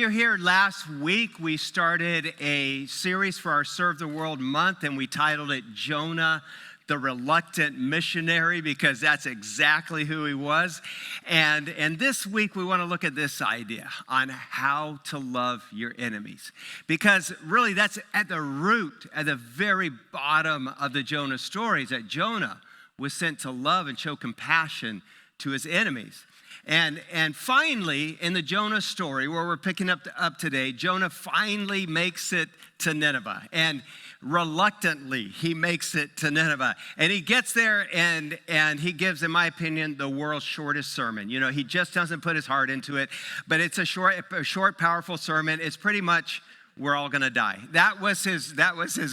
you're here, last week we started a series for our Serve the World month, and we titled it Jonah, the Reluctant Missionary, because that's exactly who he was. And this week we want to look at this idea on how to love your enemies, because really that's at the root, at the very bottom of the Jonah stories, that Jonah was sent to love and show compassion to his enemies. And finally, in the Jonah story, where we're picking up today, Jonah finally makes it to Nineveh. And reluctantly, he makes it to Nineveh. And he gets there and he gives, in my opinion, the world's shortest sermon. You know, he just doesn't put his heart into it, but it's a short, powerful sermon. It's pretty much, we're all going to die. That was his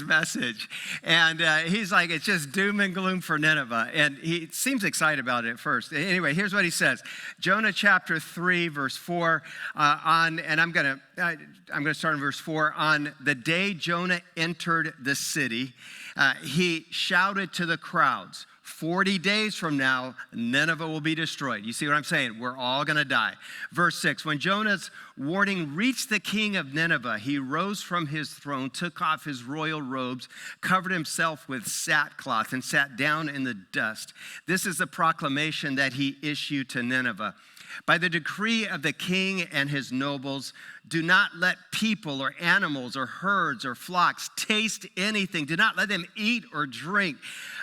message. And he's like, it's just doom and gloom for Nineveh. And he seems excited about it at first. Anyway, here's what he says. Jonah chapter 3, verse 4, and I'm going to start in verse 4. On the day Jonah entered the city, he shouted to the crowds, 40 days from now, Nineveh will be destroyed. You see what I'm saying? We're all going to die. Verse 6, when Jonah's warning reached the king of Nineveh, he rose from his throne, took off his royal robes, covered himself with sackcloth, and sat down in the dust. This is the proclamation that he issued to Nineveh. By the decree of the king and his nobles, do not let people or animals or herds or flocks taste anything. Do not let them eat or drink,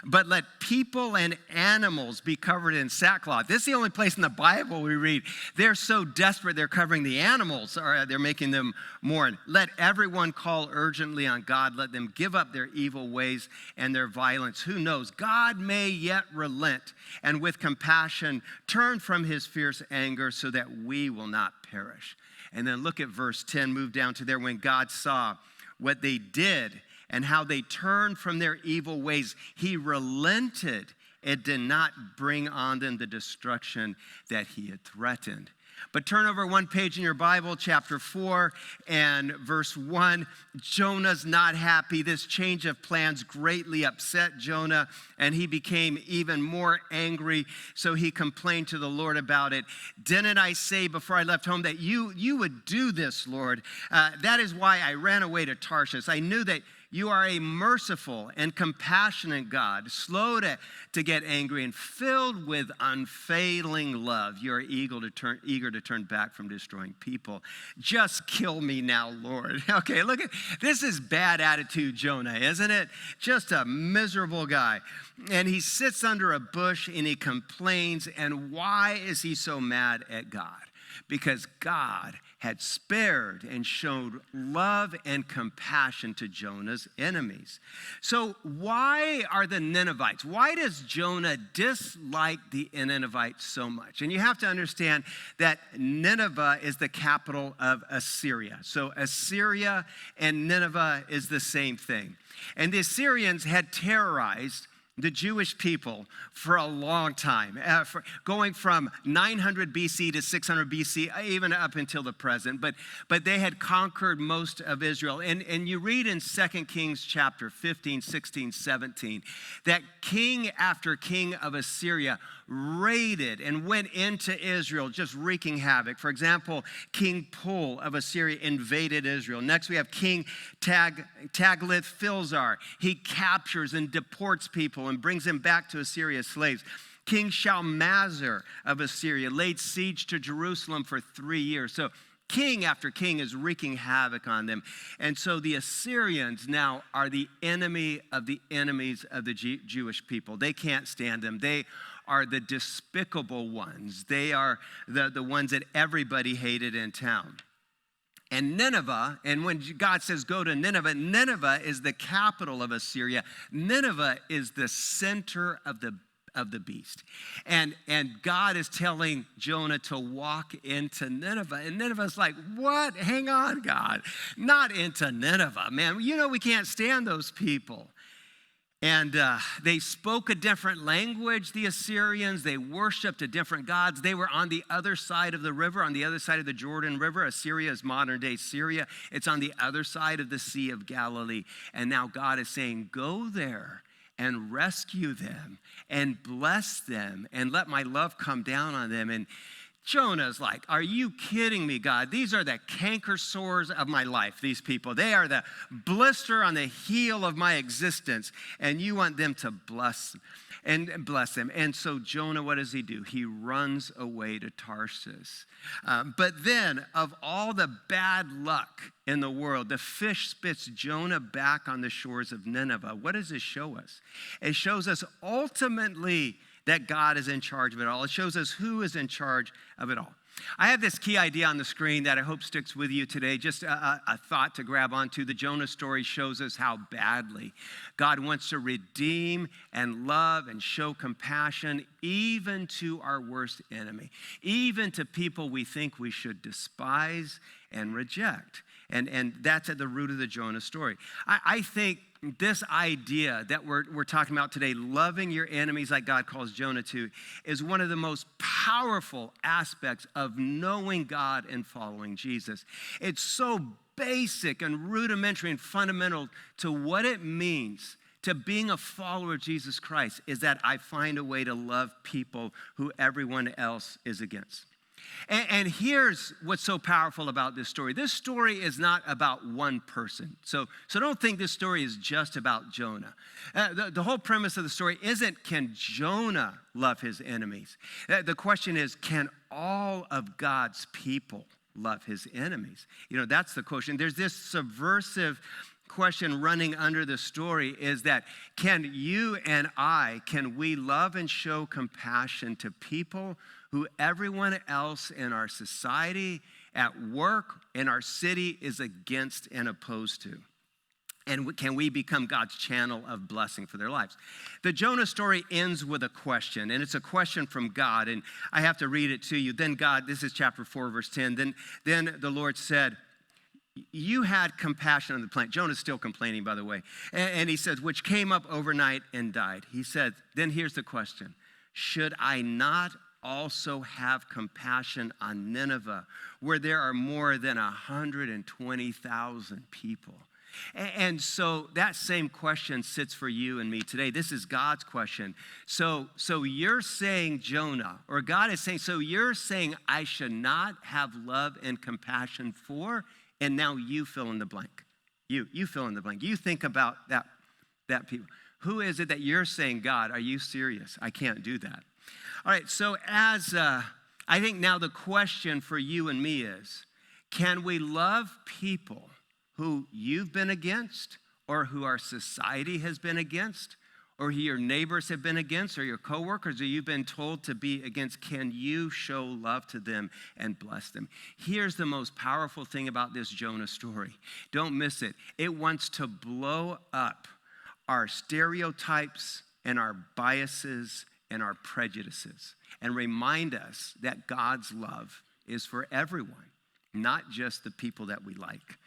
but let people and animals be covered in sackcloth. This is the only place in the Bible we read they're so desperate they're covering the animals, or they're making them mourn. Let everyone call urgently on God. Let them give up their evil ways and their violence. Who knows? God may yet relent and with compassion turn from his fierce anger so that we will not perish. And then look at verse 10, move down to there. When God saw what they did and how they turned from their evil ways, he relented and did not bring on them the destruction that he had threatened. But turn over one page in your Bible, chapter 4 and verse 1. Jonah's not happy. This change of plans greatly upset Jonah, and he became even more angry. So he complained to the Lord about it. Didn't I say before I left home that you would do this, Lord? That is why I ran away to Tarshish. I knew that you are a merciful and compassionate God, slow to get angry and filled with unfailing love. You are eager to turn back from destroying people. Just kill me now, Lord. Okay, look at this is bad attitude Jonah, isn't it? Just a miserable guy. And he sits under a bush and he complains. And why is he so mad at God? Because God had spared and showed love and compassion to Jonah's enemies. So why are the Ninevites? Why does Jonah dislike the Ninevites so much? And you have to understand that Nineveh is the capital of Assyria. So Assyria and Nineveh is the same thing. And the Assyrians had terrorized the Jewish people for a long time, going from 900 BC to 600 BC, even up until the present. But they had conquered most of Israel. And you read in 2 Kings chapter 15, 16, 17, that king after king of Assyria raided and went into Israel, just wreaking havoc. For example, King Pul of Assyria invaded Israel. Next, we have King Tiglath-Pileser. He captures and deports people and brings them back to Assyria as slaves. King Shalmaneser of Assyria laid siege to Jerusalem for 3 years. So king after king is wreaking havoc on them. And so the Assyrians now are the enemy of the enemies of the Jewish people. They can't stand them. They are the despicable ones. They are the ones that everybody hated in town. And Nineveh, and when God says go to Nineveh, Nineveh is the capital of Assyria. Nineveh is the center of the beast. And God is telling Jonah to walk into Nineveh. And Nineveh's like, what? Hang on, God. Not into Nineveh, man. You know we can't stand those people. And they spoke a different language, the Assyrians. They worshiped a different gods. They were on the other side of the river, on the other side of the Jordan River. Assyria is modern-day Syria. It's on the other side of the Sea of Galilee. And now God is saying, go there and rescue them and bless them and let my love come down on them. And Jonah's like, are you kidding me, God? These are the canker sores of my life, these people. They are the blister on the heel of my existence, and you want them to bless them. And so Jonah, what does he do? He runs away to Tarsus. But then, of all the bad luck in the world, the fish spits Jonah back on the shores of Nineveh. What does this show us? It shows us ultimately that God is in charge of it all. It shows us who is in charge of it all. I have this key idea on the screen that I hope sticks with you today, just a thought to grab onto. The Jonah story shows us how badly God wants to redeem and love and show compassion even to our worst enemy, even to people we think we should despise and reject. And that's at the root of the Jonah story. I think this idea that we're talking about today, loving your enemies like God calls Jonah to, is one of the most powerful aspects of knowing God and following Jesus. It's so basic and rudimentary and fundamental to what it means to being a follower of Jesus Christ, is that I find a way to love people who everyone else is against. And here's what's so powerful about this story. This story is not about one person. So don't think this story is just about Jonah. The whole premise of the story isn't, can Jonah love his enemies? The question is, can all of God's people love his enemies? That's the question. There's this subversive question running under the story, is that can you and can we love and show compassion to people who everyone else in our society, at work, in our city is against and opposed to? And can we become God's channel of blessing for their lives? The Jonah story ends with a question, and it's a question from God, and I have to read it to you. Then God, this is chapter 4, verse 10, then the Lord said, you had compassion on the plant. Jonah's still complaining, by the way. And he says, which came up overnight and died. He said, then here's the question. Should I not also have compassion on Nineveh, where there are more than 120,000 people? And so that same question sits for you and me today. This is God's question. So you're saying, Jonah, or God is saying, so you're saying I should not have love and compassion for, and now you fill in the blank. You fill in the blank. You think about that people. Who is it that you're saying, God, are you serious? I can't do that. All right, so as I think now the question for you and me is, can we love people who you've been against, or who our society has been against, or who your neighbors have been against, or your coworkers, or you've been told to be against? Can you show love to them and bless them? Here's the most powerful thing about this Jonah story. Don't miss it. It wants to blow up our stereotypes and our biases and our prejudices, and remind us that God's love is for everyone, not just the people that we like.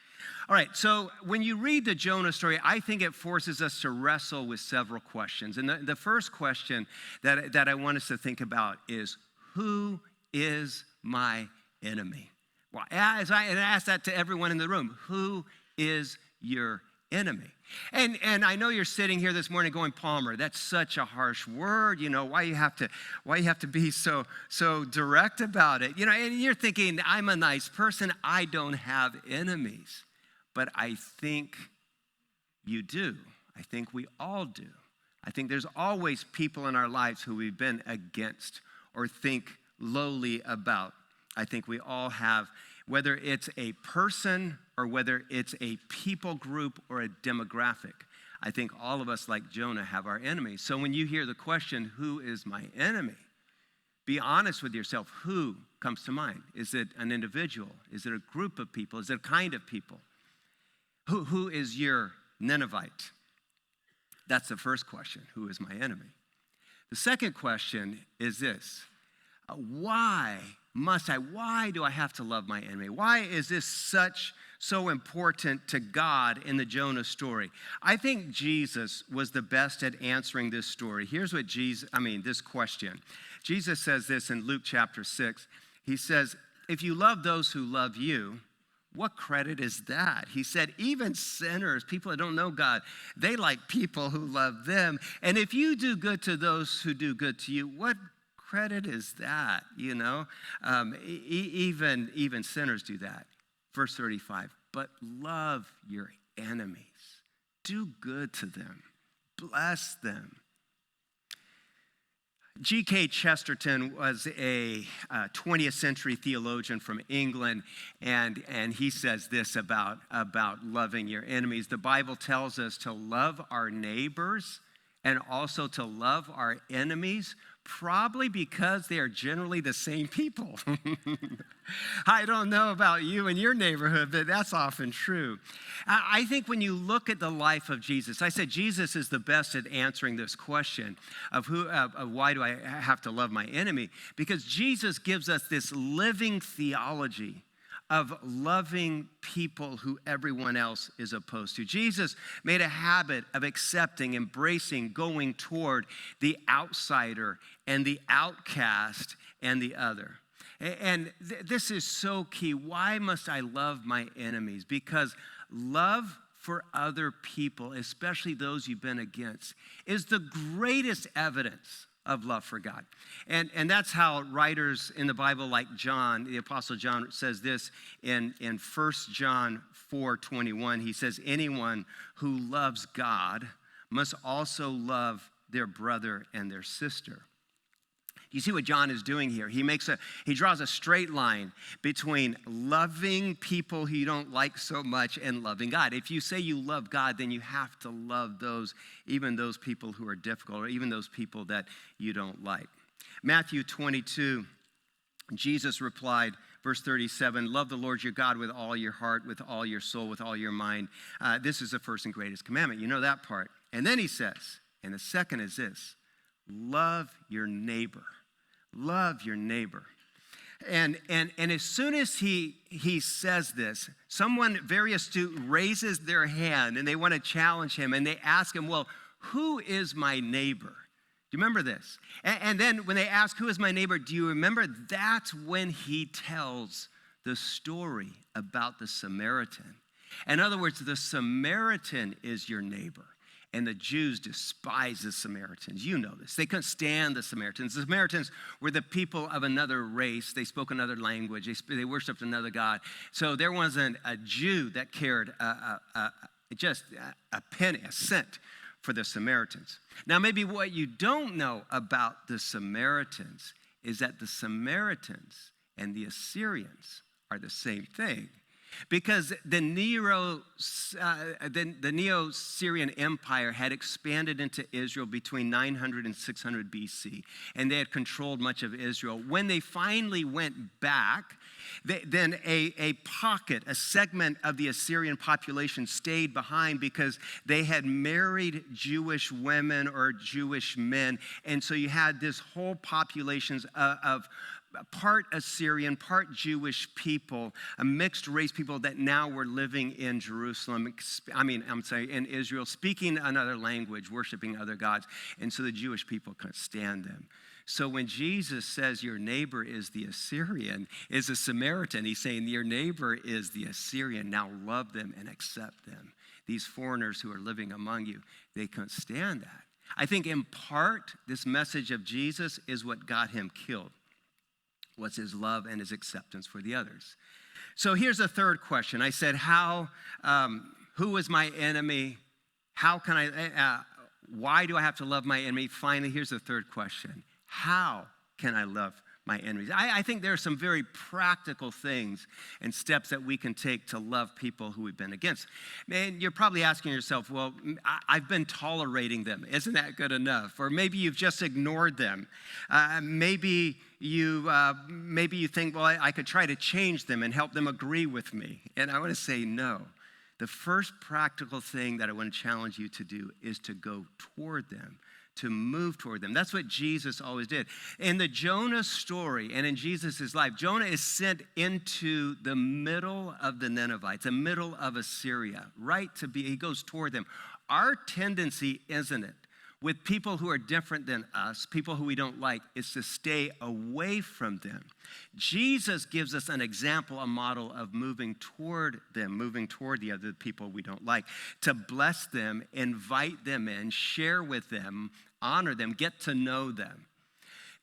All right, so when you read the Jonah story, I think it forces us to wrestle with several questions. And the first question that I want us to think about is, who is my enemy? Well, as I ask that to everyone in the room, who is your enemy? And I know you're sitting here this morning going, Palmer, that's such a harsh word. Why you have to be so direct about it? And you're thinking, I'm a nice person. I don't have enemies. But I think you do. I think we all do. I think there's always people in our lives who we've been against or think lowly about. I think we all have, whether it's a person or whether it's a people group or a demographic. I think all of us, like Jonah, have our enemies. So when you hear the question, who is my enemy? Be honest with yourself. Who comes to mind? Is it an individual? Is it a group of people? Is it a kind of people? Who is your Ninevite? That's the first question. Who is my enemy? The second question is this. Why do I have to love my enemy? Why is this so important to God in the Jonah story? I think Jesus was the best at answering this story. Here's what this question. Jesus says this in Luke chapter 6. He says, if you love those who love you, what credit is that? He said, even sinners, people that don't know God, they like people who love them. And if you do good to those who do good to you, what credit is that, even sinners do that. Verse 35, but love your enemies. Do good to them. Bless them. G.K. Chesterton was a 20th century theologian from England, and he says this about loving your enemies. The Bible tells us to love our neighbors and also to love our enemies, probably because they are generally the same people. I don't know about you and your neighborhood, but that's often true. I think when you look at the life of Jesus, I said Jesus is the best at answering this question of why do I have to love my enemy? Because Jesus gives us this living theology of loving people who everyone else is opposed to. Jesus made a habit of accepting, embracing, going toward the outsider and the outcast and the other. And this is so key. Why must I love my enemies? Because love for other people, especially those you've been against, is the greatest evidence of love for God. And that's how writers in the Bible like John, the Apostle John, says this in 1 John 4:21. He says, anyone who loves God must also love their brother and their sister. You see what John is doing here? He draws a straight line between loving people who you don't like so much and loving God. If you say you love God, then you have to love even those people who are difficult, or even those people that you don't like. Matthew 22, Jesus replied, verse 37, love the Lord your God with all your heart, with all your soul, with all your mind. This is the first and greatest commandment. You know that part. And then he says, and the second is this, love your neighbor. Love your neighbor. And as soon as he says this, someone very astute raises their hand and they want to challenge him and they ask him, well, who is my neighbor? Do you remember this? And then when they ask, who is my neighbor, do you remember? That's when he tells the story about the Samaritan. In other words, the Samaritan is your neighbor. And the Jews despised the Samaritans. You know this. They couldn't stand the Samaritans. The Samaritans were the people of another race. They spoke another language. They worshiped another god. So there wasn't a Jew that cared just a penny, a cent for the Samaritans. Now, maybe what you don't know about the Samaritans is that the Samaritans and the Assyrians are the same thing. Because the Neo-Syrian Empire had expanded into Israel between 900 and 600 BC, and they had controlled much of Israel. When they finally went back, then a pocket, a segment of the Assyrian population stayed behind because they had married Jewish women or Jewish men, and so you had this whole populations of part Assyrian, part Jewish people, a mixed race people that now were living in Jerusalem, in Israel, speaking another language, worshiping other gods. And so the Jewish people couldn't stand them. So when Jesus says your neighbor is the Assyrian, is a Samaritan, he's saying your neighbor is the Assyrian. Now love them and accept them. These foreigners who are living among you, they couldn't stand that. I think in part, this message of Jesus is what got him killed. Was his love and his acceptance for the others. So here's a third question. I said, who is my enemy? Why do I have to love my enemy? Finally, here's the third question. How can I love my enemies? I think there are some very practical things and steps that we can take to love people who we've been against. Man, you're probably asking yourself, well, I've been tolerating them. Isn't that good enough? Or maybe you've just ignored them. Maybe you think, well, I could try to change them and help them agree with me. And I want to say no. The first practical thing that I want to challenge you to do is to go toward them, to move toward them. That's what Jesus always did. In the Jonah story and in Jesus' life, Jonah is sent into the middle of the Ninevites, the middle of Assyria, he goes toward them. Our tendency, isn't it, with people who are different than us, people who we don't like, is to stay away from them. Jesus gives us an example, a model of moving toward them, moving toward the other people we don't like, to bless them, invite them in, share with them, honor them, get to know them.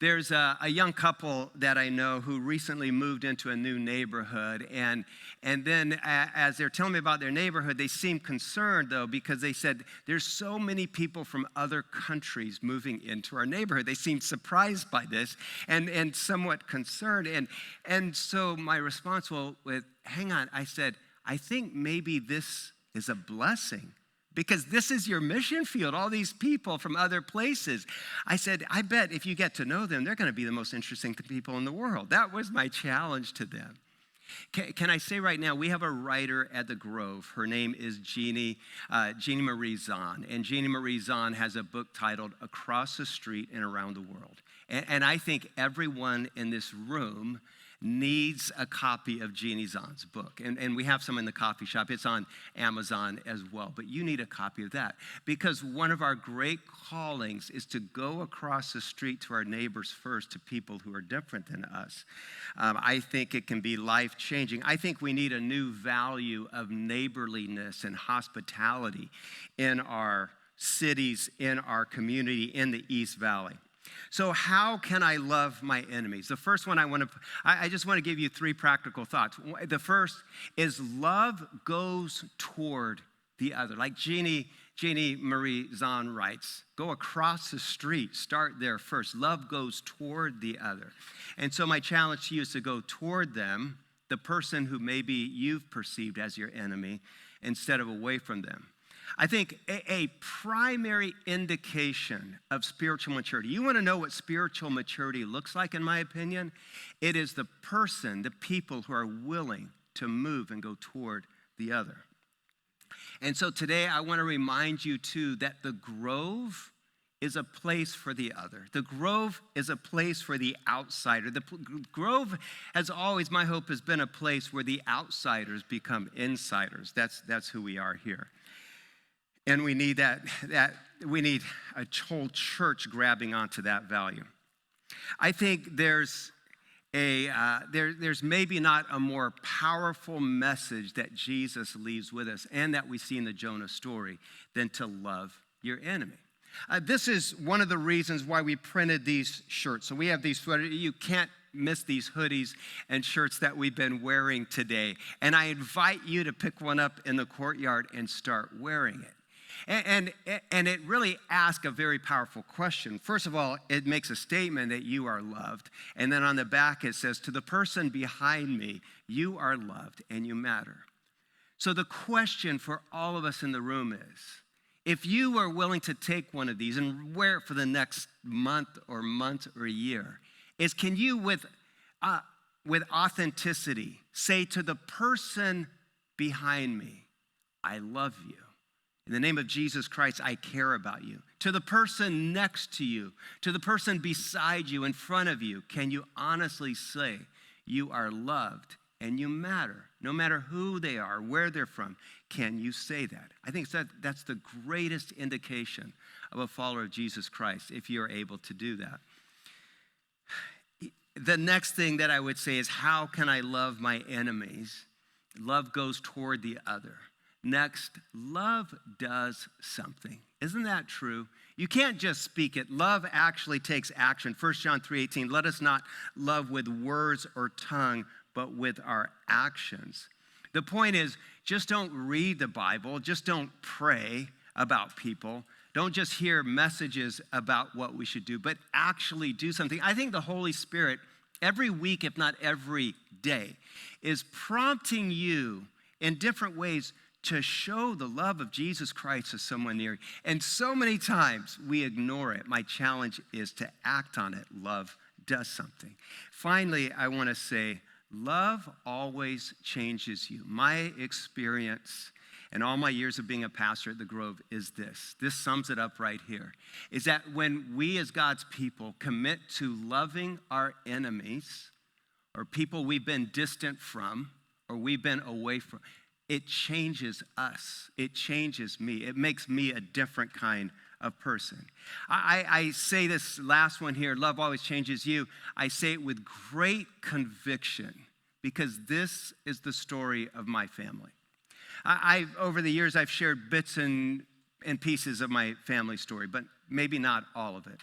There's a young couple that I know who recently moved into a new neighborhood, and then as they're telling me about their neighborhood, they seemed concerned, though, because they said, there's so many people from other countries moving into our neighborhood. They seemed surprised by this and somewhat concerned. And so my response, well, hang on, I said, I think maybe this is a blessing, because this is your mission field, all these people from other places. I said, I bet if you get to know them, they're going to be the most interesting people in the world. That was my challenge to them. Can I say right now, we have a writer at the Grove. Her name is Jeannie Marie Zahn. And Jeannie Marie Zahn has a book titled Across the Street and Around the World. And I think everyone in this room needs a copy of Jeannie Zahn's book. And we have some in the coffee shop. It's on Amazon as well. But you need a copy of that, because one of our great callings is to go across the street to our neighbors first, to people who are different than us. I think it can be life-changing. I think we need a new value of neighborliness and hospitality in our cities, in our community, in the East Valley. So how can I love my enemies? The first one I just want to give you 3 practical thoughts. The first is love goes toward the other. Like Jeannie Marie Zahn writes, go across the street, start there first. Love goes toward the other. And so my challenge to you is to go toward them, the person who maybe you've perceived as your enemy, instead of away from them. I think a primary indication of spiritual maturity, you want to know what spiritual maturity looks like, in my opinion? It is the people who are willing to move and go toward the other. And so today I want to remind you too that the Grove is a place for the other. The Grove is a place for the outsider. The Grove has always, my hope, has been a place where the outsiders become insiders. That's who we are here. And we need we need a whole church grabbing onto that value. I think there's maybe not a more powerful message that Jesus leaves with us and that we see in the Jonah story than to love your enemy. This is one of the reasons why we printed these shirts. So we have these sweaters. You can't miss these hoodies and shirts that we've been wearing today. And I invite you to pick one up in the courtyard and start wearing it. And it really asks a very powerful question. First of all, it makes a statement that you are loved. And then on the back it says, to the person behind me, you are loved and you matter. So the question for all of us in the room is, if you are willing to take one of these and wear it for the next month or a year, is can you with authenticity say to the person behind me, I love you. In the name of Jesus Christ, I care about you. To the person next to you, to the person beside you, in front of you, can you honestly say you are loved and you matter? No matter who they are, where they're from, can you say that? I think that's the greatest indication of a follower of Jesus Christ, if you're able to do that. The next thing that I would say is, how can I love my enemies? Love goes toward the other. Next, love does something. Isn't that true? You can't just speak it. Love actually takes action. 1 John 3:18, let us not love with words or tongue, but with our actions. The point is, just don't read the Bible. Just don't pray about people. Don't just hear messages about what we should do, but actually do something. I think the Holy Spirit, every week, if not every day, is prompting you in different ways to show the love of Jesus Christ to someone near you. And so many times we ignore it. My challenge is to act on it. Love does something. Finally, I want to say, love always changes you. My experience and all my years of being a pastor at the Grove is this. This sums it up right here. Is that when we as God's people commit to loving our enemies, or people we've been distant from, or we've been away from, it changes us. It changes me. It makes me a different kind of person. I say this last one here, love always changes you. I say it with great conviction because this is the story of my family. Over the years, I've shared bits and pieces of my family story, but maybe not all of it.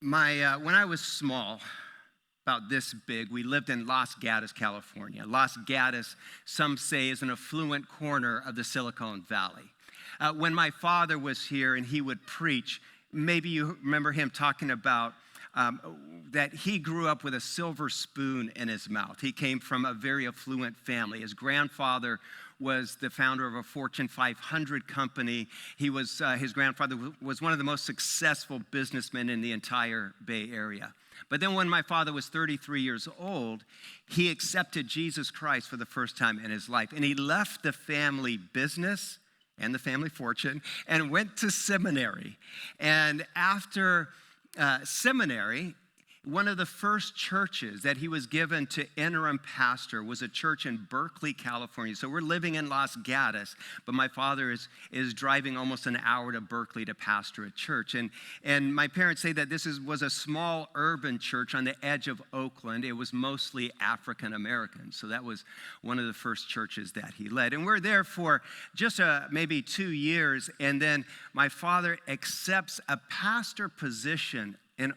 When I was small, about this big, we lived in Los Gatos, California. Los Gatos, some say, is an affluent corner of the Silicon Valley. When my father was here and he would preach, maybe you remember him talking about that he grew up with a silver spoon in his mouth. He came from a very affluent family. His grandfather was the founder of a Fortune 500 company. His grandfather was one of the most successful businessmen in the entire Bay Area. But then when my father was 33 years old, he accepted Jesus Christ for the first time in his life. And he left the family business and the family fortune and went to seminary. And after seminary, one of the first churches that he was given to interim pastor was a church in Berkeley, California. So we're living in Los Gatos, but my father is driving almost an hour to Berkeley to pastor a church. And my parents say that this was a small urban church on the edge of Oakland. It was mostly African American. So that was one of the first churches that he led. And we're there for just maybe 2 years. And then my father accepts a pastor position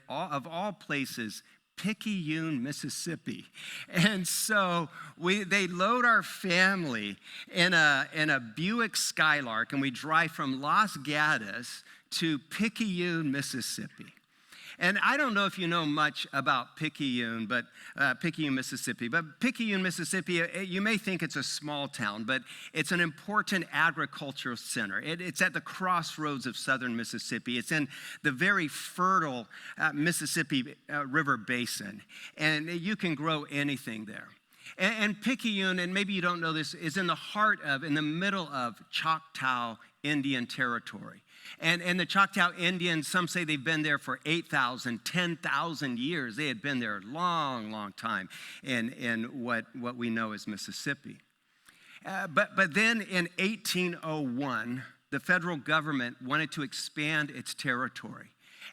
of all places, Picayune, Mississippi. And so they load our family in a Buick Skylark, and we drive from Los Gatos to Picayune, Mississippi. And I don't know if you know much about Picayune, Mississippi. But Picayune, Mississippi, you may think it's a small town, but it's an important agricultural center. It's at the crossroads of southern Mississippi. It's in the very fertile Mississippi River Basin. And you can grow anything there. And Picayune, and maybe you don't know this, is in the middle of Choctaw Indian Territory. And the Choctaw Indians, some say they've been there for 8,000, 10,000 years. They had been there a long, long time in what we know as Mississippi. But then in 1801, the federal government wanted to expand its territory.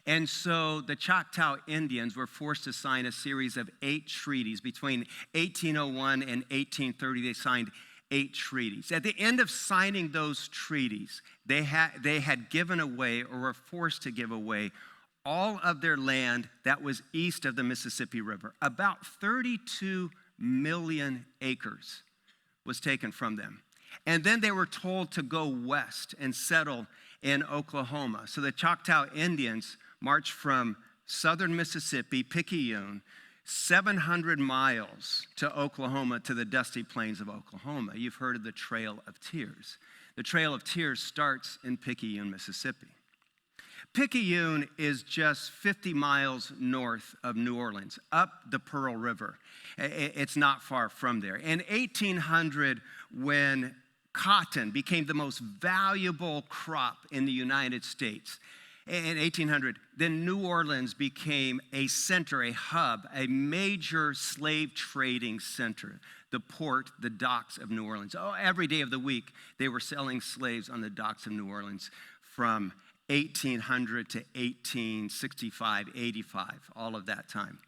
And so the Choctaw Indians were forced to sign a series of 8 treaties. Between 1801 and 1830, they signed 8 treaties. At the end of signing those treaties, they had given away or were forced to give away all of their land that was east of the Mississippi River. About 32 million acres was taken from them. And then they were told to go west and settle in Oklahoma. So the Choctaw Indians marched from southern Mississippi, Picayune, 700 miles to Oklahoma, to the dusty plains of Oklahoma. You've heard of the Trail of Tears. The Trail of Tears starts in Picayune, Mississippi. Picayune is just 50 miles north of New Orleans, up the Pearl River. It's not far from there. In 1800, when cotton became the most valuable crop in the United States, in 1800, then New Orleans became a center, a hub, a major slave trading center. The port, the docks of New Orleans. Every day of the week, they were selling slaves on the docks of New Orleans from 1800 to 1865, 85, all of that time.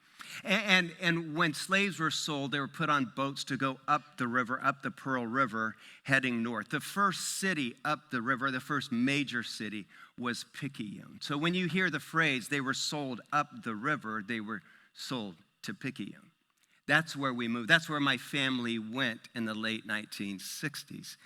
And when slaves were sold, they were put on boats to go up the river, up the Pearl River, heading north. The first city up the river, the first major city, was Picayune. So when you hear the phrase, they were sold up the river, they were sold to Picayune. That's where we moved. That's where my family went in the late 1960s.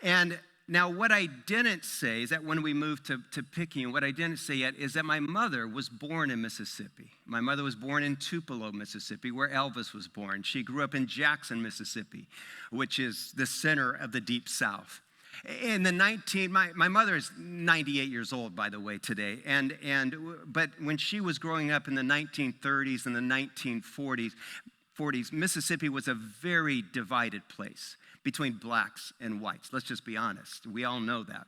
And now, what I didn't say is that when we moved to Picayune, what I didn't say yet is that my mother was born in Mississippi. My mother was born in Tupelo, Mississippi, where Elvis was born. She grew up in Jackson, Mississippi, which is the center of the Deep South. My mother is 98 years old, by the way, today. But when she was growing up in the 1930s and the 1940s, Mississippi was a very divided place between blacks and whites. Let's just be honest. We all know that.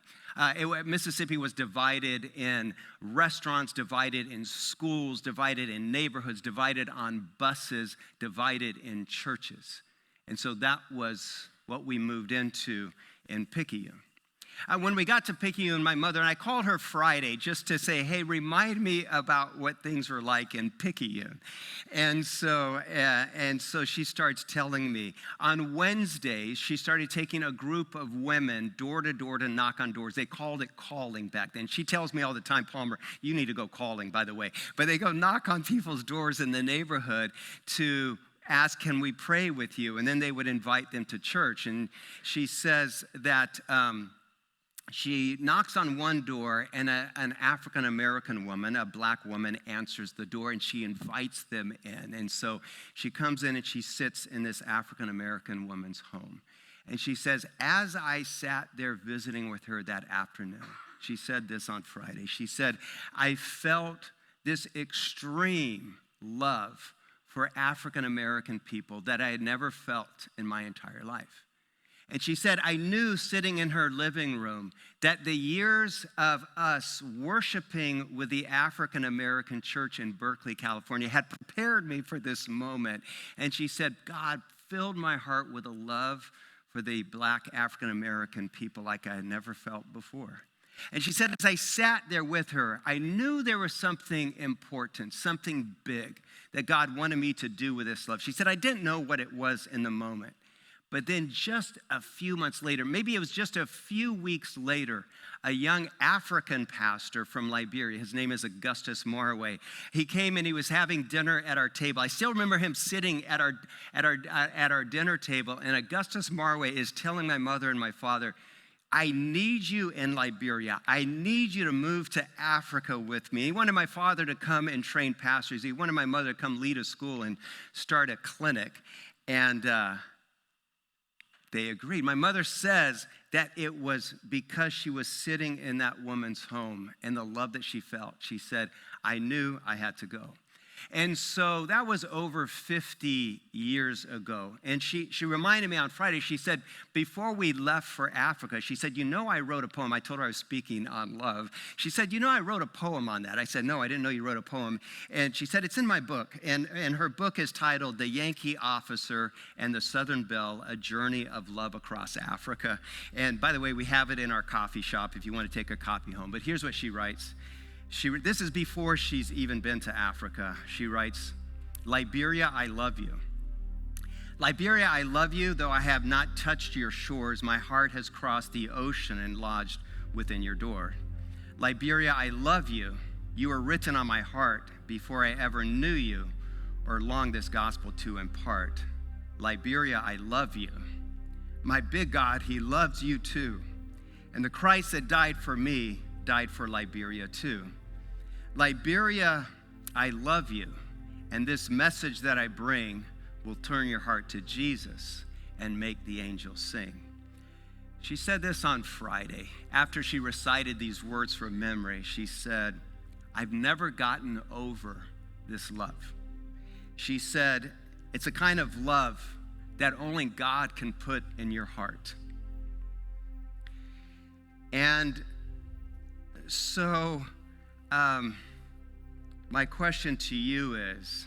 Mississippi was divided in restaurants, divided in schools, divided in neighborhoods, divided on buses, divided in churches. And so that was what we moved into in Picayune. When we got to Picayune, my mother, and I called her Friday just to say, hey, remind me about what things were like in Picayune. And so she starts telling me. On Wednesdays, she started taking a group of women door to door to knock on doors. They called it calling back then. She tells me all the time, Palmer, you need to go calling, by the way. But they go knock on people's doors in the neighborhood to ask, can we pray with you? And then they would invite them to church. And she says that she knocks on one door, and an African-American woman, a black woman, answers the door, and she invites them in. And so she comes in, and she sits in this African-American woman's home. And she says, as I sat there visiting with her that afternoon, she said this on Friday. She said, I felt this extreme love for African-American people that I had never felt in my entire life. And she said, I knew sitting in her living room that the years of us worshiping with the African-American church in Berkeley, California, had prepared me for this moment. And she said, God filled my heart with a love for the black African-American people like I had never felt before. And she said, as I sat there with her, I knew there was something important, something big that God wanted me to do with this love. She said, I didn't know what it was in the moment. But then just a few months later, maybe it was just a few weeks later, a young African pastor from Liberia, his name is Augustus Marway, he came and he was having dinner at our table. I still remember him sitting at our dinner table, and Augustus Marway is telling my mother and my father, I need you in Liberia. I need you to move to Africa with me. He wanted my father to come and train pastors. He wanted my mother to come lead a school and start a clinic. And they agreed. My mother says that it was because she was sitting in that woman's home and the love that she felt. She said, I knew I had to go. And so that was over 50 years ago. And she reminded me on Friday, she said, before we left for Africa, she said, you know, I wrote a poem. I told her I was speaking on love. She said, you know, I wrote a poem on that. I said, no, I didn't know you wrote a poem. And she said, it's in my book. And her book is titled The Yankee Officer and the Southern Belle, A Journey of Love Across Africa. And by the way, we have it in our coffee shop if you want to take a copy home. But here's what she writes. This is before she's even been to Africa. She writes, Liberia, I love you. Liberia, I love you, though I have not touched your shores. My heart has crossed the ocean and lodged within your door. Liberia, I love you. You were written on my heart before I ever knew you or longed this gospel to impart. Liberia, I love you. My big God, he loves you too. And the Christ that died for me died for Liberia too. Liberia, I love you, and this message that I bring will turn your heart to Jesus and make the angels sing. She said this on Friday. After she recited these words from memory, she said, I've never gotten over this love. She said, it's a kind of love that only God can put in your heart. And so, my question to you is,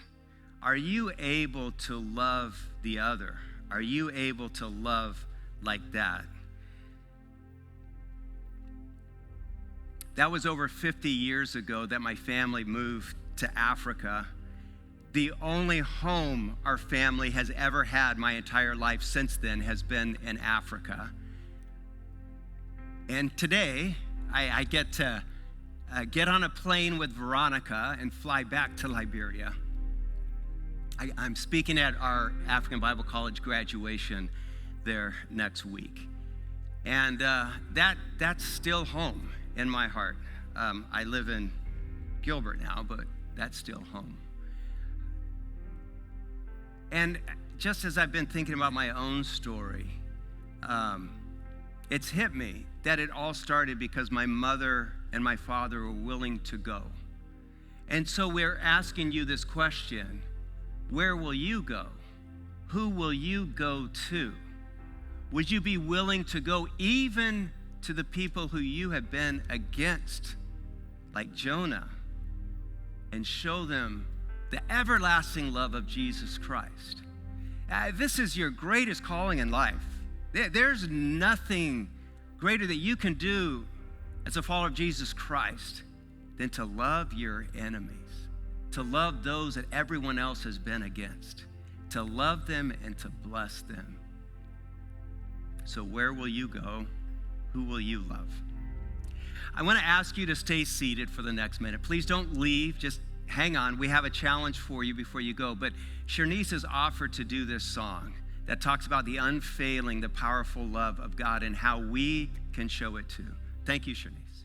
are you able to love the other? Are you able to love like that? That was over 50 years ago that my family moved to Africa. The only home our family has ever had my entire life since then has been in Africa. And today, I get to get on a plane with Veronica and fly back to Liberia. I'm speaking at our African Bible College graduation there next week. And that's still home in my heart. I live in Gilbert now, but that's still home. And just as I've been thinking about my own story, it's hit me that it all started because my mother and my father were willing to go. And so we're asking you this question: where will you go? Who will you go to? Would you be willing to go even to the people who you have been against, like Jonah, and show them the everlasting love of Jesus Christ? This is your greatest calling in life. There's nothing greater that you can do as a follower of Jesus Christ than to love your enemies, to love those that everyone else has been against, to love them and to bless them. So where will you go? Who will you love? I want to ask you to stay seated for the next minute. Please don't leave. Just hang on. We have a challenge for you before you go. But Shanice has offered to do this song that talks about the unfailing, the powerful love of God and how we can show it too. Thank you, Shanice.